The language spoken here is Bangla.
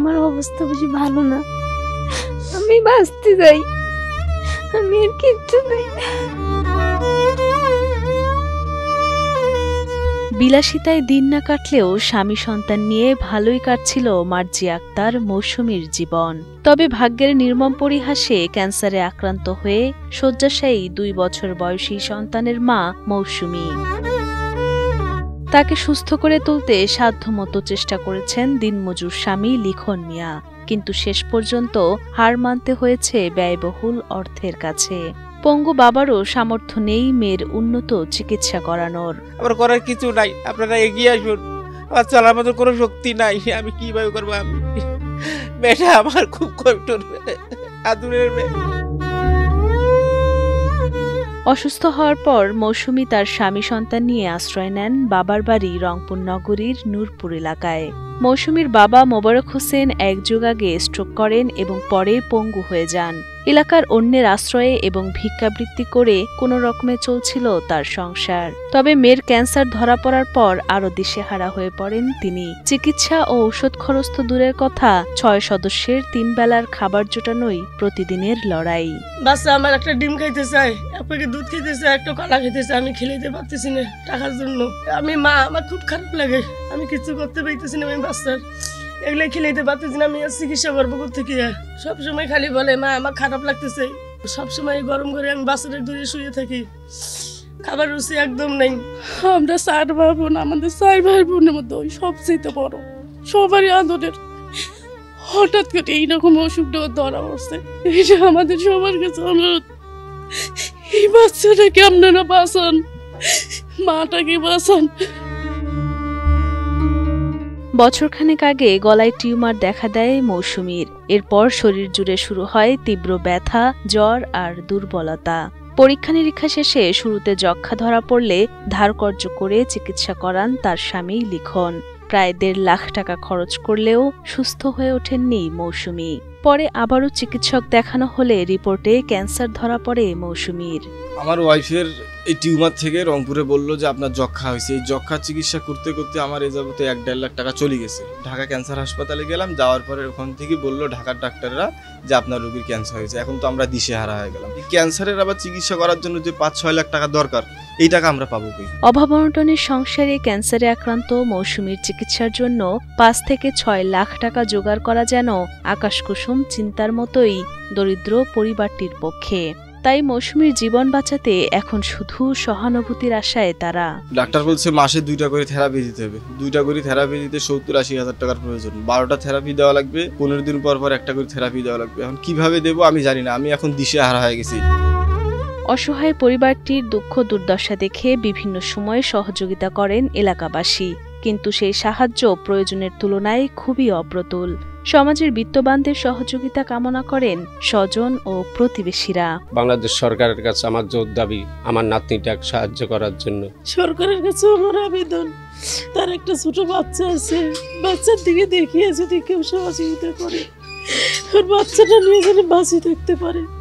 আমার অবস্থা বেশি ভালো না, আমি বাঁচতে যাই, আমি আর কিচ্ছু নাই। বিলাসিতায় দিন না কাটলেও স্বামী সন্তান নিয়ে ভালোই কাটছিল মার্জিয়া আক্তার মৌসুমীর জীবন। তবে ভাগ্যের নির্মম পরিহাসে ক্যান্সারে আক্রান্ত হয়ে শয্যাশায়ী 2 বছর বয়সী সন্তানের মা মৌসুমী। তাকে সুস্থ করে তুলতে সাধ্যমতো চেষ্টা করেছেন দিনমজুর স্বামী লিখন মিয়া, কিন্তু শেষ পর্যন্ত হার মানতে হয়েছে ব্যয়বহুল অর্থের কাছে। পঙ্গু বাবারও সামর্থ্য নেই মেয়ের উন্নত চিকিৎসা করানোর। আমার করার কিছু নাই, আপনারা এগিয়ে আসুন। আমার চলার মতো কোনো শক্তি নাই, আমি কিভাবে করবো? আমি মেয়েটা আমার খুব কষ্ট, আদুরের মেয়ে। অসুস্থ হওয়ার পর মৌসুমী তার স্বামী সন্তান নিয়ে আশ্রয় নেন বাবার বাড়ি রংপুর নগরীর নূরপুর এলাকায়। মৌসুমীর বাবা মোবারক হোসেন 1 যুগ আগে স্ট্রোক করেন এবং পরে পঙ্গু হয়ে যান। এলাকার অন্যের আশ্রয়ে এবং ভিক্ষাবৃত্তি করে কোনো রকমে চলছিল তার সংসার। তবে মেয়ের ক্যান্সার ধরা পড়ার পর আরো দিশেহারা হয়ে পড়েন তিনি। চিকিৎসা ও ঔষধ খরচ তো দূরের কথা, 6 সদস্যের 3 বেলার খাবার জোটানোই প্রতিদিনের লড়াই। বাচ্চা আমার একটা ডিম খাইতে চাই, এক প্যাকেট দুধ খেতে চাই, একটা কলা খেতে চাই, আমি খেলাইতে পারতেছি না টাকার জন্য। আমি মা, আমার খুব খারাপ লাগে, আমি কিছু করতে পারতেছি না। আমি বাচ্চার এগুলো খেলাইতে পারতেছি না, আমি আর চিকিৎসা করবো কোথেকে? সবসময় খালি বলে মা আমার খারাপ লাগতেছে, সবসময় গরম করে আমি বাচ্চাদের দূরে শুয়ে থাকি, খাবার রুচি একদম নেই। আমরা 4 ভাই বোন, আমাদের 4 ভাই বোনের মধ্যে ওই সবচেয়ে বড়, সবারই আদরের। হঠাৎ করে এইরকম অসুখটা ধরা পড়ছে, এটা আমাদের সবার কাছে অনুরোধ, এই বাচ্চাটাকে আপনারা বাঁচান, মাটাকে বাঁচান। বছরখানেক আগে গলায় টিউমার দেখা দেয় মৌসুমীর। এরপর শরীর জুড়ে শুরু হয় তীব্র ব্যথা, জ্বর আর দুর্বলতা। পরীক্ষা নিরীক্ষা শেষে শুরুতে যক্ষ্মা ধরা পড়লে ধারকর্জ করে চিকিৎসা করান তার স্বামী লিখন। প্রায় 1.5 লাখ টাকা খরচ করলেও সুস্থ হয়ে ওঠেননি মৌসুমী। পরে আবারও চিকিৎসক দেখানো হলে রিপোর্টে ক্যান্সার ধরা পড়ে মৌসুমীর। আমার ওয়াইফের এই টিউমার থেকে রংপুরে বললো যে আপনার যক্ষ্মা হয়েছে। এই যক্ষ্মা চিকিৎসা করতে করতে আমার এই যাবতে 1.5 লাখ টাকা চলে গেছে। ঢাকা ক্যান্সার হাসপাতালে গেলাম, যাওয়ার পরে ওখান থেকে বললো ঢাকার ডাক্তাররা যে আপনার রোগীর ক্যান্সার হয়েছে। এখন তো আমরা দিশেহারা হয়ে গেলাম। ক্যান্সারের আবার চিকিৎসা করার জন্য যে 5-6 লাখ টাকা দরকার, এই টাকা আমরা পাবো কই? অভাব অনটনের সংসারে ক্যান্সারে আক্রান্ত মৌসুমীর চিকিৎসার জন্য 5 থেকে 6 লাখ টাকা জোগাড় করা যেন আকাশকুসুম চিন্তার মতোই দরিদ্র পরিবারটির পক্ষে। তাই মৌসুমীর জীবন বাঁচাতে এখন শুধু সহানুভূতির আশায় তারা। ডাক্তার বলছে মাসে 2টা করে থেরাপি দিতে হবে। 2টা করে থেরাপি দিতে 70-80 হাজার টাকার প্রয়োজন। 12টা থেরাপি দেওয়া লাগবে, 15 দিন পর পর একটা করে থেরাপি দেওয়া লাগবে। এখন কিভাবে দেবো আমি জানি না, আমি এখন দিশেহারা হয়ে গেছি। অসহায় পরিবারটির দুঃখ দুর্দশা দেখে বিভিন্ন সময় সহযোগিতা করেন এলাকাবাসী, কিন্তু সেই সাহায্য প্রয়োজনের তুলনায় খুবই অপ্রতুল। সমাজের বিত্তবানদের সহযোগিতা কামনা করেন স্বজন ও প্রতিবেশীরা। বাংলাদেশ সরকারের কাছে আমার জোর দাবি, আমার নাতনিটাকে সাহায্য করার জন্য। সরকারের কাছে আমার আবেদন, তার একটা ছোট বাচ্চা আছে, বাচ্চার দিকে দেখিয়ে যদি কেউ সহযোগিতা করে, আর বাচ্চাটা নিয়ে যেন বাঁচিয়ে থাকতে পারে।